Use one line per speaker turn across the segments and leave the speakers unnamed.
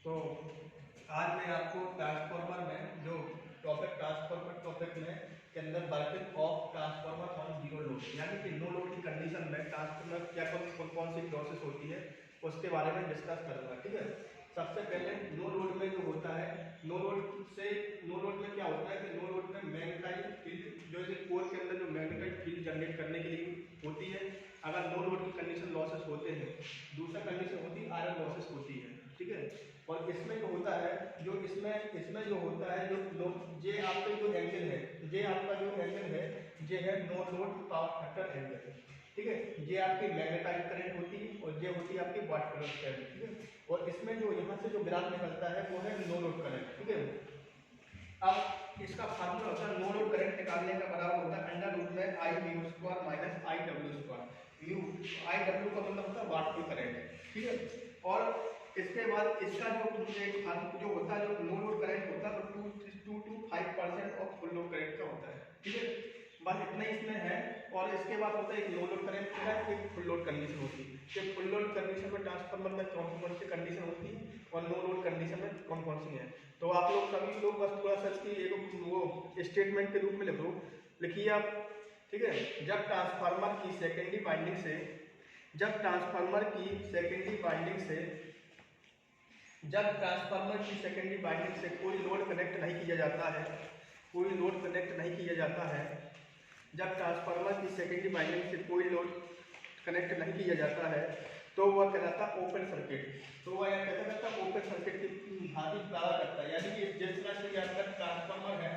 तो आज मैं आपको ट्रांसफार्मर में जो ट्रांसफार्मर टॉपिक में के अंदर working of transformer on zero load यानी कि नो लोड की कंडीशन में ट्रांसफार्मर क्या कौन सी प्रोसेस होती है उसके बारे में डिस्कस करूंगा। ठीक है, सबसे पहले नो लोड में जो होता है, नो लोड में क्या होता है कि नो लोड में मैग्नेटाइजिंग फील्ड जो है कोर के अंदर जो मैग्नेटाइजिंग फील्ड जनरेट करने के लिए होती है। अगर नो लोड की कंडीशन लॉसेस होते हैं, दूसरा कंडीशन होती है आयरन लॉसेस होती है। ठीक है, और इसमें जो होता है जो इसमें जो होता है जो जे आपका जो एंगल है, जे आपका जो एंगल है जे है no load power factor angle. ठीक है, ये आपकी मैग्नेटाइज करंट होती है और ये होती है आपकी वाट प्लस करंट। ठीक है, और इसमें जो यहाँ से जो ग्राफ निकलता है वो है नो लोड करंट। ठीक है, अब इसका फार्मूला होता है नो लोड करंट निकालने का बराबर होता है अंडर रूट में I mu square minus I W square. Mu I W का मतलब होता है वाट पर करंट। ठीक है, और इसके बाद इसका जो होता है जो नो लोड करंट होता है तो 2 to 5% of full load current का होता है। ठीक है, बस इतना ही इसमें है। और इसके बाद होता है एक नो लोड करंट होता है, एक फुल लोड कंडीशन होती है। कि फुल लोड कंडीशन में ट्रांसफार्मर में कौन सी कंडीशन होती है और नो लोड कंडीशन में कौन सी है। तो आप लोग सभी लोग बस थोड़ा सा इसकी एक वो स्टेटमेंट के रूप में लिखिए आप। ठीक है, जब ट्रांसफार्मर की सेकेंडरी वाइंडिंग से जब ट्रांसफार्मर की सेकेंडरी वाइंडिंग से कोई लोड कनेक्ट नहीं किया जाता है, जब ट्रांसफार्मर की सेकेंडरी वाइंडिंग से कोई लोड कनेक्ट नहीं किया जाता है तो वह कहलाता है ओपन सर्किट। तो वह यह कैसा करता है, ओपन सर्किट की भांति कार्य करता है। यानी कि जिस तरह से आपका ट्रांसफार्मर है,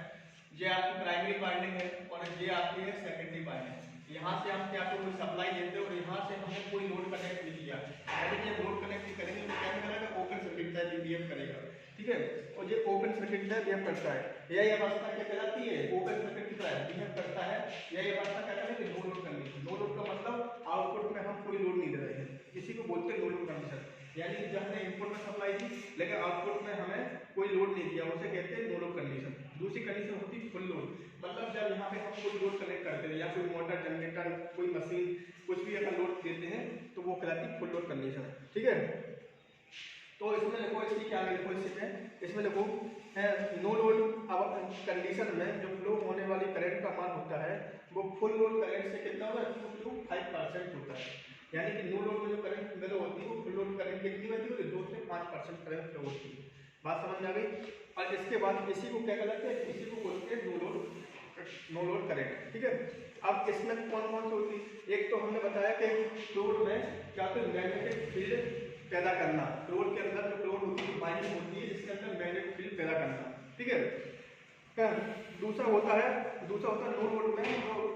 ये आपकी प्राइमरी वाइंडिंग है और ये आपकी है सेकेंडरी वाइंडिंग। यहाँ से हम क्या कोई सप्लाई देते हैं और यहाँ से हमने कोई लोड कनेक्ट नहीं किया, यानी कि लोड कनेक्ट करेंगे तो क्या करेगा, ओपन सर्किट टाइप बिहेव करेगा। ठीक है, और ये ओपन सर्किट टाइप बिहेव करता है। यही अवस्था क्या कहलाती है, ओपन सर्किट की तरह बिहेव करता है। यही अवस्था क्या कहलाती है, no load condition. No load का मतलब आउटपुट में हम कोई लोड नहीं दे रहे हैं, इसी को बोलते हैं नो लोड कंडीशन। यानी कि जब हमने इनपुट में सप्लाई दी लेकिन आउटपुट में हमें कोई लोड नहीं दिया, उसे कहते हैं नो लोड कंडीशन। दूसरी कंडीशन होती है फुल लोड, मतलब जब यहाँ पे हम कोई लोड कनेक्ट करते हैं या कोई मोटर, जनरेटर, कोई मशीन, कुछ भी अगर लोड देते हैं तो वो कहलाती है फुल लोड कंडीशन। ठीक है, तो इसमें देखो इसकी क्या लिखो, इसमें देखो नो लोड कंडीशन में जो फ्लो होने वाली करंट का मान होता है वो फुल लोड करंट से कितना होगा, 2 to 5% होता है। यानी कि नो लोड में जो करंट फ्लो होती है वो फुल लोड करंट कितनी होती है, 2 से 5% करंट फ्लो होती है। बात समझ में आ गई। और इसके बाद इसी को क्या कहते हैं, इसी को बोलते हैं नो लोड करंट। ठीक है, अब इसमें कौन कौन सी होती है, एक तो हमने बताया कि लोड में क्या होता है, मैग्नेटिक फील्ड पैदा करना। लोड के अंदर जो लोड होती है, वाइंडिंग होती है, इसके अंदर मैग्नेटिक फील्ड पैदा करना। ठीक है, दूसरा होता है नो लोड में जो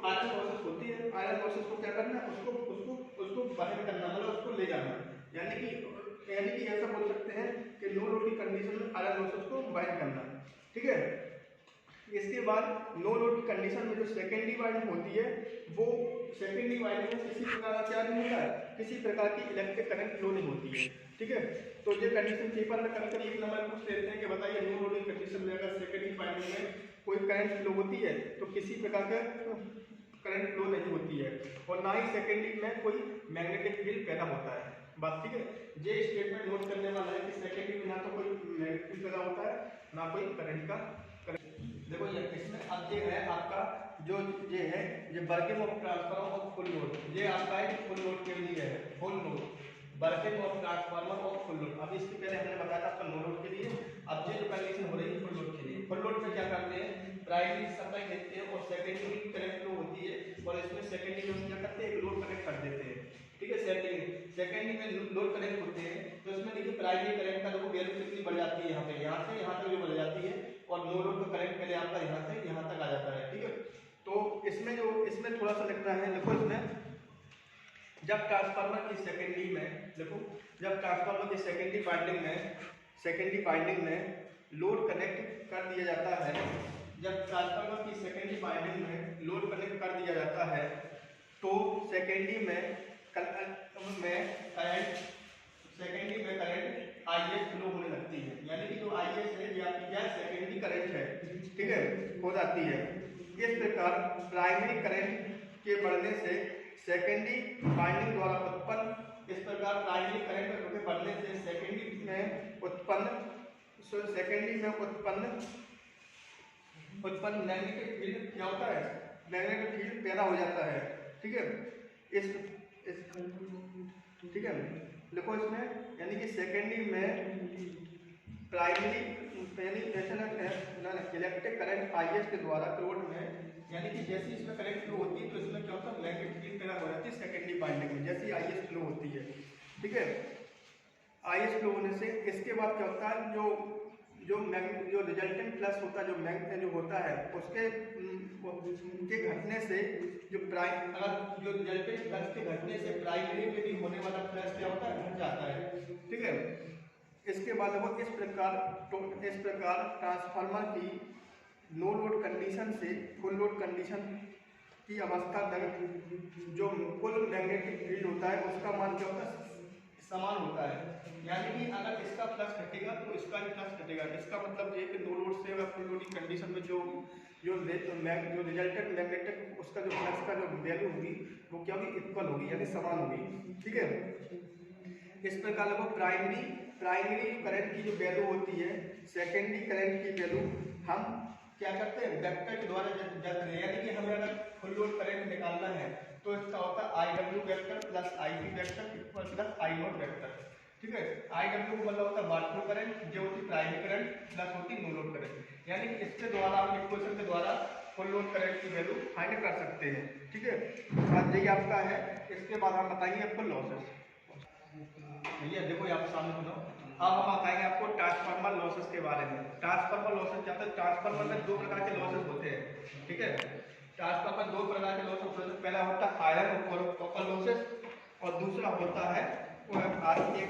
आयरन लॉसेस होती है, आयरन लॉसेस को क्या करना, उसको बाहर करना, मतलब उसको ले जाना। यानी कि ऐसा बोल सकते हैं कि नो लोड की कंडीशन में आयरन लॉसेस को बाहर करना। ठीक है, इसके बाद नो लोड की कंडीशन में जो सेकेंडरी वाइंडिंग होती है वो सेकेंडरी वाइंडिंग में किसी प्रकार का क्या नहीं होता है, किसी प्रकार की इलेक्ट्रिक करंट फ्लो नहीं होती है। ठीक है, तो ये कंडीशन पेपर में कभी कभी 1 नंबर पूछ लेते हैं कि बताइए नो लोड की कंडीशन में अगर सेकेंडरी वाइंडिंग में कोई करंट फ्लो होती है तो किसी प्रकार का करंट फ्लो नहीं होती है और ना ही सेकेंडरी में कोई मैग्नेटिक फील्ड पैदा होता है। बस ठीक है, ये स्टेटमेंट नोट करने वाला है कि सेकेंडरी में ना तो कोई मैग्नेटिक फील्ड पैदा होता है ना कोई करंट का। देखो ये इसमें अब ये है आपका जो ये है ये working of transformer of full load, ये आपका है फुल लोड के लिए है, full load working of transformer of full load. अब इसके पहले हमने बताया था आपका नो लोड के लिए। अब ये जो कंडीशन हो रही है फुल लोड के लिए, फुल लोड में क्या करते हैं, प्राइमरी सप्लाई देते हैं और सेकेंडरी करंट फ्लो होती है और इसमें सेकेंडरी में क्या करते हैं, एक लोड कनेक्ट कर देते हैं। ठीक है, सेकेंडरी में लोड कनेक्ट होते हैं तो इसमें देखिए प्राइमरी करंट का देखो वैल्यू कितनी बढ़ जाती है, यहाँ से यहाँ तक जो बढ़ जाती है और नो लोड का करंट पहले आपका यहाँ से यहाँ तक आ जाता है। ठीक है, तो इसमें थोड़ा सा लिखना है, देखो इसमें जब ट्रांसफार्मर की सेकेंडरी में देखो जब ट्रांसफार्मर की सेकेंडरी वाइंडिंग में लोड कनेक्ट कर दिया जाता है, जब ट्रांसफार्मर की सेकेंडरी वाइंडिंग में लोड कनेक्ट कर दिया जाता है तो सेकेंडरी में करंट आईएस फ्लो होने लगती है। यानी कि जो आईएस है ये आपकी क्या सेकेंडरी करंट है। ठीक है, हो जाती है। इस प्रकार प्राइमरी करंट के बढ़ने से सेकेंडरी वाइंडिंग द्वारा उत्पन्न, इस प्रकार प्राइमरी करंट के बढ़ने से सेकेंडरी में उत्पन्न सेकेंडरी में उत्पन्न मैग्नेटिक फील्ड क्या होता है, मैग्नेटिक फील्ड पैदा हो जाता है। ठीक है, इस ठीक है देखो इसमें, यानी कि सेकेंडरी में प्राइमरी इलेक्ट्रिक करंट IS के द्वारा क्लोड में, यानी कि जैसे इसमें करंट फ्लो होती है तो इसमें क्या होता है, मैग्नेटिक फील्ड पैदा हो जाती है सेकेंडरी वाइंडिंग में, जैसे IS फ्लो होती है। ठीक है, IS फ्लो होने से इसके बाद क्या होता है, जो रिजल्टेंट फ्लक्स होता है, जो होता है उसके के घटने से जो रिजल्टेंट फ्लक्स के घटने से प्राइमरी में भी होने वाला फ्लक्स क्या होता है, घट जाता है। ठीक है, इसके बाद देखो इस प्रकार ट्रांसफार्मर की नो लोड कंडीशन से फुल लोड कंडीशन की अवस्था तक जो कुल मैग्नेटिक फील्ड होता है उसका मान क्या होता है, समान होता है। यानी कि अगर इसका फ्लक्स घटेगा तो इसका भी फ्लक्स घटेगा। इसका मतलब ये कि नो लोड से अगर फुल लोडिंग कंडीशन में जो रिजल्टेंट मैग्नेटिक उसका जो फ्लक्स का जो वैल्यू होगी वो क्या होगी, इक्वल होगी, यानी समान होगी। ठीक है, इस प्रकार लगभग प्राइमरी करंट की जो वैल्यू होती है सेकेंडरी करंट की वैल्यू हम क्या करते हैं, वेक्टर के द्वारा जाते हैं। यानी कि हमें अगर फुल लोड करंट निकालना है तो इसका होता है IW vector plus IP vector equal plus I0 vector. ठीक है, IW मतलब होता है वाट करंट, जो होती है प्राइमरी करंट प्लस होती है नो लोड करंट। यानी कि इसके द्वारा हम इक्वेशन के द्वारा फुल लोड करंट की वैल्यू फाइंड कर सकते हैं। ठीक है, आज यही आपका है। इसके बाद हम बताएंगे आपको लॉसेस। भैया देखो यहाँ सामने सुनो, अब हम बताएंगे आपको ट्रांसफार्मर लॉसेस के बारे में। ट्रांसफार्मर लॉसेस क्या होता है, ट्रांसफार्मर में दो प्रकार के लॉसेस होते हैं। ठीक है, ट्रांसफार्मर दो प्रकार के लॉसेस होते हैं, पहला होता है आयरन और कॉपर लॉसेस और दूसरा होता है एक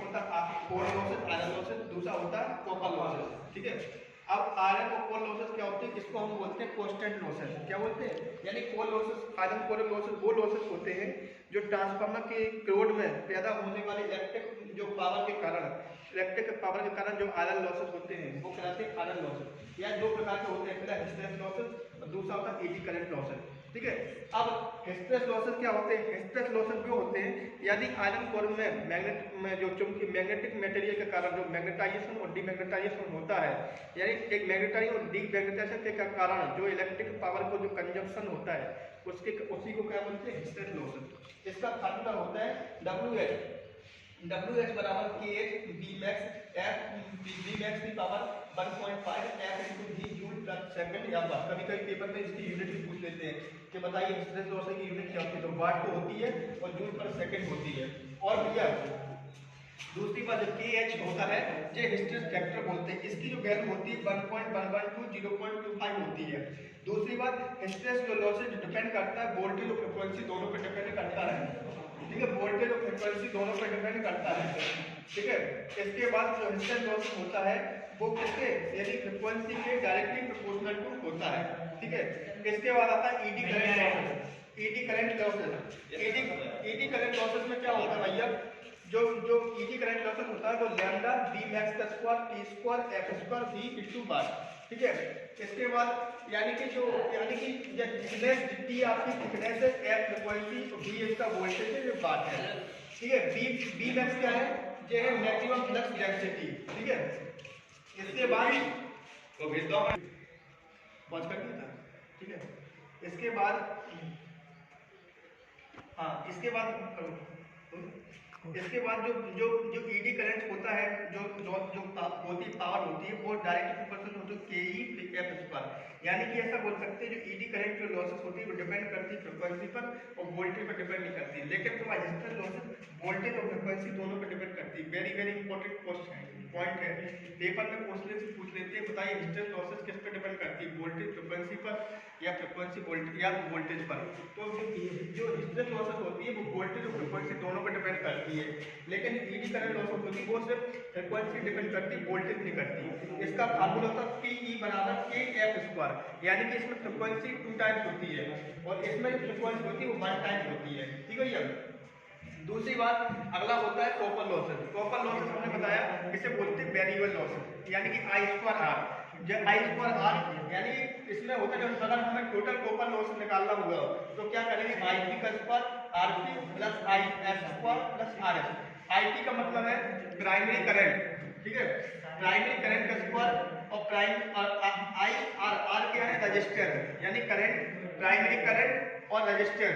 होता है कोर लॉसेस, आयरन लॉसेस, दूसरा होता है कॉपर लॉसेस। ठीक है, अब आयरन और कोर लॉसेस क्या होते हैं, इसको हम बोलते हैं कांस्टेंट लॉसेस। क्या बोलते हैं, यानी core losses, iron core losses वो लॉसेस होते हैं जो ट्रांसफार्मर के लोड में पैदा होने वाले इलेक्ट्रिक पावर के कारण जो आयरन लॉसेस होते हैं वो कहलाते हैं आयरन लॉसेस। या दो प्रकार के होते हैं, पहला हिस्टेरेसिस लॉसेस और दूसरा होता है एडी करंट लॉसेस। ठीक है, अब हिस्टेरेसिस लॉसेस क्या होते हैं, हिस्टेरेसिस लॉसेस वो होते हैं यदि आयरन कोर में मैग्नेटिक मटेरियल के कारण जो मैग्नेटाइजेशन और डीमैग्नेटाइजेशन होता है, यानी एक मैग्नेटाइजेशन और डीमैग्नेटाइजेशन के कारण जो इलेक्ट्रिक पावर को जो कंजम्पशन होता है उसी को क्या बोलते हैं, हिस्टेरेसिस लॉसेस। इसका फार्मूला होता है WH बराबर KH Bmax F Bmax की power 1.5 F into V joule प्रति सेकंड या वाट। कभी पेपर में इसकी यूनिट भी पूछ लेते हैं कि बताइए हिस्टेरेसिस लॉसेस की यूनिट क्या होती है, तो वाट तो होती है और जूल पर सेकंड होती है। और भैया दूसरी बात जो KH होता है ये हिस्टेरेसिस फैक्टर बोलते हैं, इसकी जो वैल्यू होती है 1.112 0.25 होती है। दूसरी बात हिस्टेरेसिस लॉसेस डिपेंड करता है वोल्टेज और फ्रीक्वेंसी दोनों पे डिपेंड करता है। ठीक है, वोल्टेज और फ्रीक्वेंसी दोनों पे डिपेंड करता है। ठीक है, इसके बाद जो हिस्टेरेसिस लॉसेस होता है वो किसके, यानी फ्रीक्वेंसी के डायरेक्टली प्रोपोर्शनल टू होता है। ठीक है, इसके बाद आता है ED current losses. ED current losses में क्या होता है भैया, जो ED करंट लॉसेस होता है तो लैम्डा Bmax का square T square F square V into बार। ठीक है, इसके बाद यानी कि थिकनेस T आपकी थिकनेस है, F फ्रीक्वेंसी, V इसका वोल्टेज है, ये बात है। ठीक है, Bmax क्या है, ये है मैक्सिमम फ्लक्स डेंसिटी। ठीक है, इसके बाद तो भेज दो पहुंच कर दिया था। ठीक है, इसके बाद जो ED करंट होता है, जो पावर होती है वो डायरेक्ट प्रोपोर्शनल होती है KE F स्क्वायर। यानी कि ऐसा बोल सकते हैं जो ED करंट जो लॉसेस होती है वो डिपेंड करती है फ्रीक्वेंसी पर और वोल्टेज पर डिपेंड नहीं करती, लेकिन तुम्हारा हिस्टेरेसिस लॉसेस वोल्टेज और फ्रीक्वेंसी दोनों पर डिपेंड करती है। वेरी इंपॉर्टेंट पॉइंट है, पेपर में क्वेश्चन से पूछ लेते हैं, बताइए हिस्टेरेसिस लॉसेस किस पर डिपेंड करती है, वोल्टेज फ्रीक्वेंसी पर या फ्रीक्वेंसी वोल्टेज या वोल्टेज पर। तो जो हिस्टेरेसिस लॉसेस होती है वो वोल्टेज और फ्रीक्वेंसी दोनों पर डिपेंड करती है, लेकिन ED करंट लॉसेस होती है वो सिर्फ फ्रीक्वेंसी डिपेंड करती है, वोल्टेज नहीं करती। इसका फार्मूला होता है PE बराबर KF स्क्वायर, यानी कि इसमें फ्रीक्वेंसी 2 टाइम्स होती है और इसमें जो फ्रीक्वेंसी होती है वो 1 टाइम्स होती है। ठीक है, दूसरी बात अगला होता है कॉपर लॉसेस। कॉपर लॉसेस हमने बताया इसे बोलते हैं वेरिएबल लॉसेस, यानी कि I स्क्वायर R। जब I स्क्वायर R यानी इसमें होता है जब अगर हमें टोटल कॉपर लॉस निकालना होगा तो क्या करेंगे, IP का square RP plus IF square plus RS। IP का मतलब है प्राइमरी करंट। ठीक है, प्राइमरी करंट का नेटवर्क और प्राइम और आई आर क्या है, रजिस्टर, यानी करंट, प्राइमरी करंट और रजिस्टर,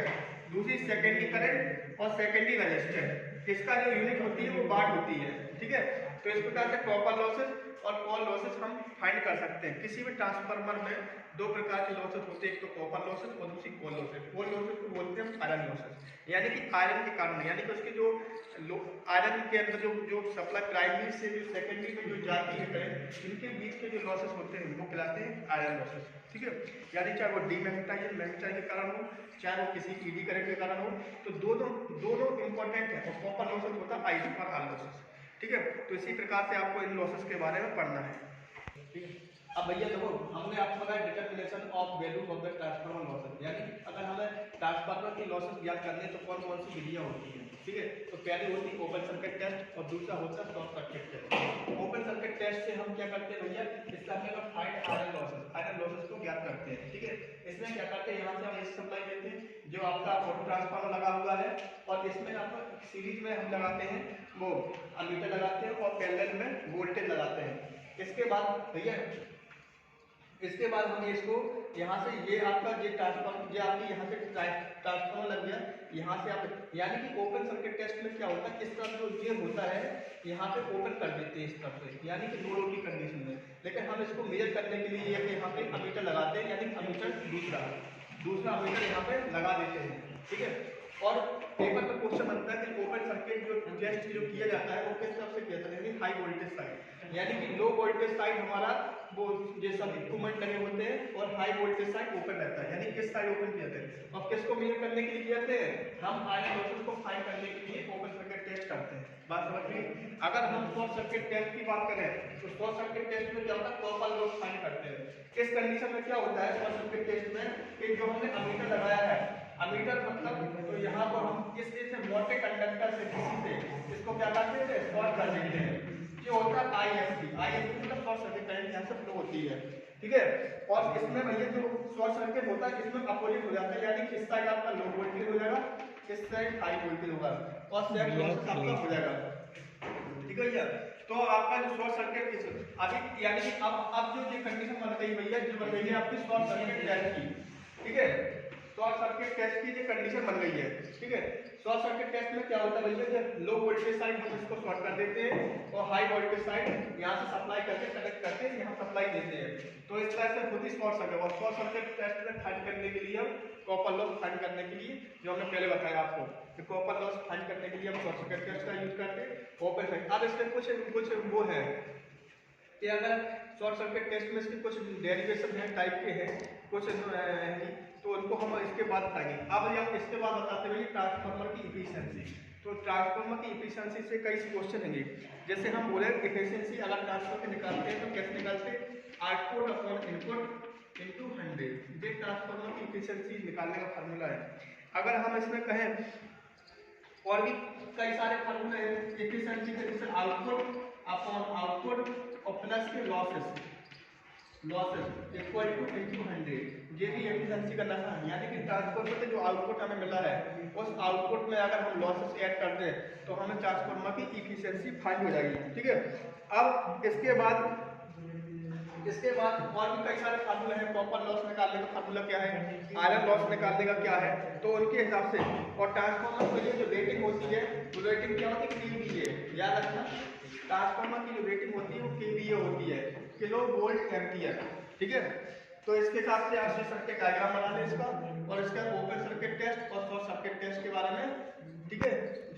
दूसरी सेकेंडरी करंट और सेकेंडरी रजिस्टर, इसका जो यूनिट होती है वो वाट होती है। ठीक है, तो इस प्रकार से कॉपर लॉसेस और कोल लॉसेस हम फाइंड कर सकते हैं। किसी भी ट्रांसफार्मर में दो प्रकार के लॉसेस होते हैं, एक तो कॉपर लॉसेस और दूसरी कोल लॉसेस। कोल लॉसेस को बोलते हैं हम आयरन लॉसेस, यानी कि आयरन के कारण, यानी कि उसके जो आयरन के अंदर जो सप्लाई प्राइमरी से जो सेकेंडरी में जो जाती है करंट, इनके बीच के जो लॉसेस होते हैं वो कहलाते हैं आयरन लॉसेस। ठीक है, यानी चाहे वो मैग्नेटाइज के कारण हो, चाहे वो किसी ईडी करंट के कारण हो, तो दोनों इंपॉर्टेंट है। और कॉपर लॉसेस होता है आई और आर लॉसेस। ठीक है, तो इसी प्रकार से आपको इन लॉसेस के बारे में पढ़ना है। ठीक है, अब भैया देखो, हमने आपको बताया determination of value of the transformer losses, यानी अगर हमें ट्रांसफार्मर की लॉसेस ज्ञात करने तो कौन कौन सी विधियां होती हैं। ठीक है, तो पहले होती है ओपन सर्किट टेस्ट और दूसरा होता है short circuit test. Open circuit test से हम क्या करते हैं भैया, इसका हम फाइंड आयरन लॉसेस को ज्ञात करते हैं। ठीक है, इसमें क्या करते हैं, यहाँ से हम एसी सप्लाई देते हैं जो आपका ऑटो ट्रांसफार्मर लगा हुआ है, और इसमें आपको सीरीज में हम लगाते हैं वो अमीटर लगाते हैं और पैरेलल में वोल्टेज लगाते हैं। इसके बाद भैया हम इसको यहाँ से ये आपका ये ट्रांसफार्मर, ये आपकी यहाँ से ट्रांसफार्मर लग गया, यहाँ से आप, यानी कि ओपन सर्किट टेस्ट में क्या होता है, इस तरफ जो ये होता है यहाँ पे ओपन कर देते हैं इस तरफ से, यानी कि नो लोड की कंडीशन में। लेकिन हम इसको मेजर करने के लिए ये यहाँ पे अमीटर लगाते हैं, यानी अमीटर दूसरा अमीटर यहाँ पे लगा देते हैं। ठीक है, और पेपर में क्वेश्चन बनता है कि ओपन सर्किट जो टेस्ट जो किया जाता है वो किस तरफ से किया जाता है, यानी हाई वोल्टेज साइड, यानी कि लो वोल्टेज साइड हमारा वो ये सब इक्विपमेंट लगे होते हैं और हाई वोल्टेज साइड ओपन रहता है, यानी किस साइड ओपन किया जाता है। और किसको मेजर करने के लिए किया जाते हैं, हम आयरन लॉसेस को फाइंड करने के लिए ओपन सर्किट टेस्ट करते हैं। बात समझ में? अगर हम शॉर्ट सर्किट टेस्ट की बात करें तो शॉर्ट सर्किट टेस्ट में क्या होता है, कॉपर लॉस फाइंड करते हैं। इस कंडीशन में क्या होता है शॉर्ट सर्किट टेस्ट में कि जो हमने अमीटर लगाया है, अमीटर मतलब तो यहाँ पर हम किसी से मोटे कंडक्टर से किसी से इसको क्या करते हैं, शॉर्ट कर देते हैं। ये होता है आईएससी मतलब शॉर्ट सर्किट करंट यहाँ से फ्लो होती है। ठीक है, और इसमें भैया जो शॉर्ट सर्किट होता है इसमें अपोजिट हो जाता है, यानी इस साइड आपका लो वोल्टेज हो जाएगा, इस साइड हाई वोल्टेज होगा और सेम लॉसेस आपका हो जाएगा। ठीक है भैया, तो आपका जो शॉर्ट सर्किट अभी, यानी कि अब जो ये कंडीशन बन गई भैया, जो बन गई है आपकी शॉर्ट सर्किट टेस्ट की। ठीक है, शॉर्ट सर्किट टेस्ट की जो कंडीशन बन गई है। ठीक है, शॉर्ट सर्किट टेस्ट में क्या होता है भैया, जब लो वोल्टेज साइड हम इसको शॉर्ट कर देते हैं और हाई वोल्टेज साइड यहाँ से सप्लाई करके कनेक्ट करके यहाँ सप्लाई देते हैं, तो इस तरह से होती शॉर्ट सर्किट। और शॉर्ट सर्किट टेस्ट में फाइंड करने के लिए हम कॉपर लॉस फाइंड करने के लिए जो हमने पहले बताया आपको कि कॉपर लॉस फाइंड करने के लिए हम शॉर्ट सर्किट टेस्ट का यूज करते हैं ओपन सर्किट। अब इसमें कुछ वो है कि अगर शॉर्ट सर्किट टेस्ट में इसके कुछ डेरिवेशन है टाइप के हैं कुछ तो उनको हम इसके बाद बताएंगे। अब हम इसके बाद बताते हुए ट्रांसफार्मर की इफिशिएंसी। तो ट्रांसफार्मर की इफिशिएंसी से कई क्वेश्चन होंगे, जैसे हम बोले इफिशिएंसी अगर ट्रांसफार्मर के निकालते हैं तो कैसे निकालते हैं, आउटपुट अपॉन इनपुट इनटू 100, ये ट्रांसफार्मर की इफिशिएंसी निकालने का फार्मूला है। अगर हम इसमें कहें और भी कई सारे फार्मूले हैं इफिशिएंसी के, जैसे आउटपुट अपॉन आउटपुट और प्लस के लॉसेस इक्वल टू इनटू 100, ये भी एफिशिएंसी का नाम है। यानी कि ट्रांसफार्मर से जो आउटपुट हमें मिला है उस आउटपुट में अगर हम लॉसेस ऐड कर दें तो हमें ट्रांसफार्मर की इफिशिएंसी फाइंड हो जाएगी। ठीक है, अब इसके बाद और भी कई सारे फार्मूले हैं। कॉपर लॉस निकालने का फार्मूला क्या है, आयरन लॉस निकालने का क्या है, तो उनके हिसाब से। और ट्रांसफार्मर के लिए जो रेटिंग होती है वो रेटिंग क्या होती है, केवीए, याद रखना। ट्रांसफार्मर की जो रेटिंग होती है वो केवीए होती है, किलो वोल्ट एम्पियर। ठीक है, तो इसके हिसाब से आप सर्किट डायग्राम बना लें इसका, और इसका ओपन सर्किट टेस्ट और शॉर्ट सर्किट टेस्ट के बारे में। ठीक है,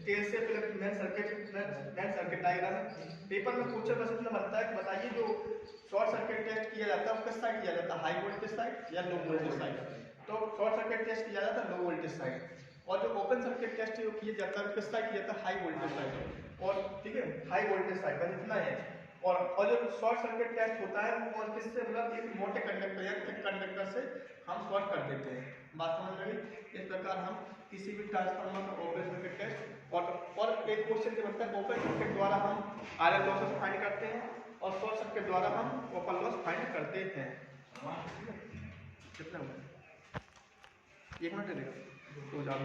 टेस्ट से पहले मेन सर्किट डायग्राम पेपर में क्वेश्चन बस इतना बनता है कि बताइए जो शॉर्ट सर्किट टेस्ट किया जाता है किस साइड किया जाता है, हाई वोल्टेज साइड या लो वोल्टेज साइड। तो शॉर्ट सर्किट टेस्ट किया जाता है लो वोल्टेज साइड, और जो ओपन सर्किट टेस्ट जो किया जाता है किस साइड किया जाता है, हाई वोल्टेज साइड। और ठीक है, हाई वोल्टेज साइड बस इतना है। और जो शॉर्ट सर्किट टेस्ट होता है वो किससे, मतलब एक मोटे कंडक्टर या थिक कंडक्टर से हम शॉर्ट कर देते हैं। बात समझ में आई? इस प्रकार हम किसी भी ट्रांसफार्मर का ओपन सर्किट टेस्ट और एक क्वेश्चन के मतलब ओपन सर्किट द्वारा हम आयरन लॉसेस फाइंड करते हैं और शॉर्ट सर्किट द्वारा हम कॉपर लॉस फाइंड करते हैं। कितना हुआ, 1 मिनट देगा तो जाओ।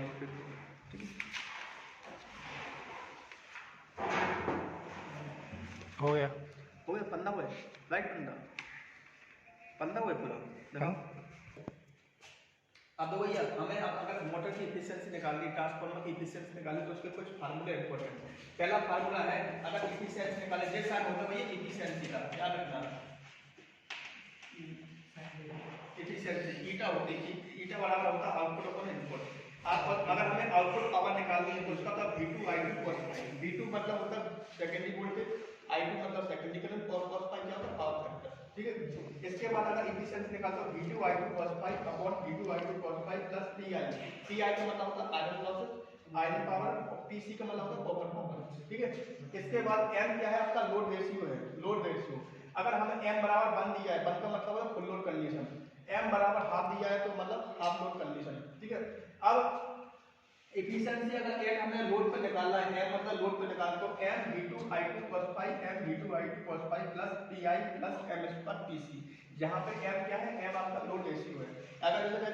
ठीक है, हो गया। हो गया, पन्ना हुआ है, राइट पन्ना हुआ है पूरा देखो। अब देखो भैया हमें अब अगर मोटर की एफिशिएंसी निकालनी, ट्रांसफार्मर की एफिशिएंसी निकालनी तो उसके कुछ फार्मूले इंपॉर्टेंट है। पहला फार्मूला है, अगर एफिशिएंसी निकाले जे साइन होता है भैया एफिशिएंसी का, याद रखना एफिशिएंसी ईटा होती है, ईटा बराबर होता है आउटपुट अपॉन इनपुट। आप अगर हमें आउटपुट पावर निकालनी है तो उसका था V2 I2 cos phi। V2 मतलब होता है सेकेंडरी वोल्टेज, I2 मतलब सेकेंडरी करंट, और cos phi क्या होता है पावर फैक्टर, ठीक है। इसके बाद अगर एफिशिएंसी निकालते हो V2 I2 cos phi upon V2 I2 cos phi plus PI। PI का मतलब होता है आयरन लॉसेस, आयरन पावर, और PC का मतलब होता है कॉपर पावर, ठीक है। इसके बाद M क्या है आपका लोड रेशियो है, लोड रेशियो। अगर हमें M बराबर 1 दिया है, 1 का मतलब है फुल लोड कंडीशन, M बराबर हाफ दिया है तो मतलब हाफ लोड कंडीशन, ठीक है। अब एफिशिएंसी अगर n हमें लोड पे निकालना है, m मतलब लोड पे निकाल तो m v2 i2 cos phi m v2 i2 cos phi plus pi plus m square pc। जहां पे m क्या है, m आपका लोड रेशियो है। अगर जैसे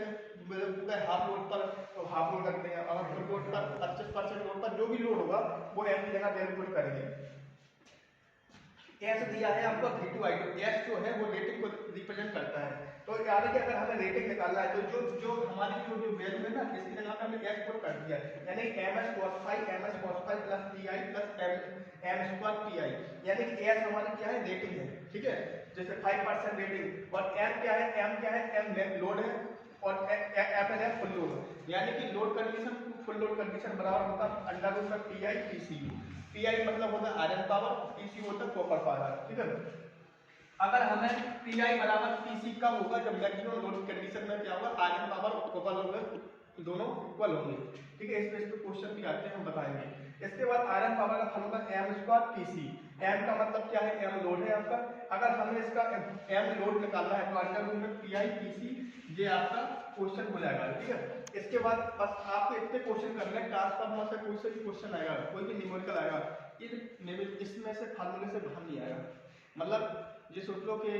कहते हैं हाफ लोड पर तो हाफ लोड रखते हैं, अगर फुल लोड पर 25% लोड पर जो भी लोड होगा वो m की जगह वैल्यू करेंगे। S दिया है आपको V2 I2, S जो है वो रेटिंग को रिप्रेजेंट करता है। तो याद है कि अगर हमें रेटिंग निकालना है तो जो हमारी जो वैल्यू है ना, इसकी जगह पे हमने S पुट कर दिया है, यानी ms cos phi plus pi plus m square pi, यानी कि S हमारी क्या है, रेटिंग है, ठीक है। जैसे 5% रेटिंग, और m क्या है, m लोड है, और f है फुल लोड, यानी कि load condition full load condition बराबर होता है अंडर रूट में pi pc। PI मतलब होता है आयरन पावर, PC होता है कॉपर पावर, ठीक है। अगर हमें PI बराबर PC कब होगा, जब मैक्सिमम लोड कंडीशन में क्या होगा, आयरन पावर और कॉपर लोड दोनों इक्वल होंगे, ठीक है। इस पे क्वेश्चन भी आते हैं, हम बताएंगे। इसके बाद आयरन पावर का फल होगा m स्क्वायर PC। m का मतलब क्या है, m लोड है आपका। अगर हमें इसका m लोड निकालना है तो अंडर रूट में PI PC, ये आपका क्वेश्चन हो जाएगा, ठीक है। इसके बाद बस आपको इतने क्वेश्चन करने हैं, ट्रांसफार्मर से कोई से भी क्वेश्चन आएगा, कोई भी न्यूमेरिकल आएगा, इसमें से फार्मूले से बाहर नहीं आएगा। मतलब ये सोच लो कि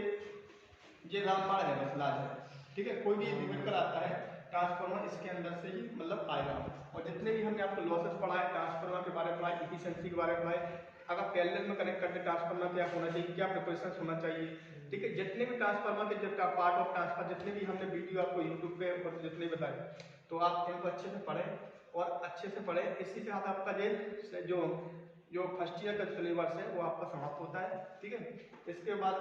ये रामबाण है, बस लाज है, ठीक है। कोई भी न्यूमेरिकल आता है ट्रांसफार्मर इसके अंदर से ही मतलब आएगा। और जितने भी हमने आपको लॉसेस पढ़ाए, ट्रांसफार्मर के बारे में पढ़ाए, एफिशिएंसी के बारे में पढ़ाए, अगर पैरेलल में कनेक्ट करते ट्रांसफार्मर क्या होना चाहिए, क्या प्रिपरेशन होना चाहिए, ठीक है। जितने भी ट्रांसफार्मर के जो पार्ट ऑफ ट्रांसफर, जितने भी हमने वीडियो आपको यूट्यूब पे और जितने बताए, तो आप इनको अच्छे से पढ़ें और अच्छे से पढ़ें। इसी के साथ आपका जो फर्स्ट ईयर का सिलेबस है वो आपका समाप्त होता है, ठीक है। इसके बाद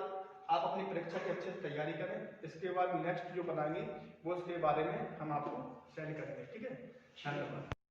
आप अपनी परीक्षा की अच्छे से तैयारी करें। इसके बाद नेक्स्ट जो बनाएंगे वो उसके बारे में हम आपको सेंड करेंगे, ठीक है। धन्यवाद।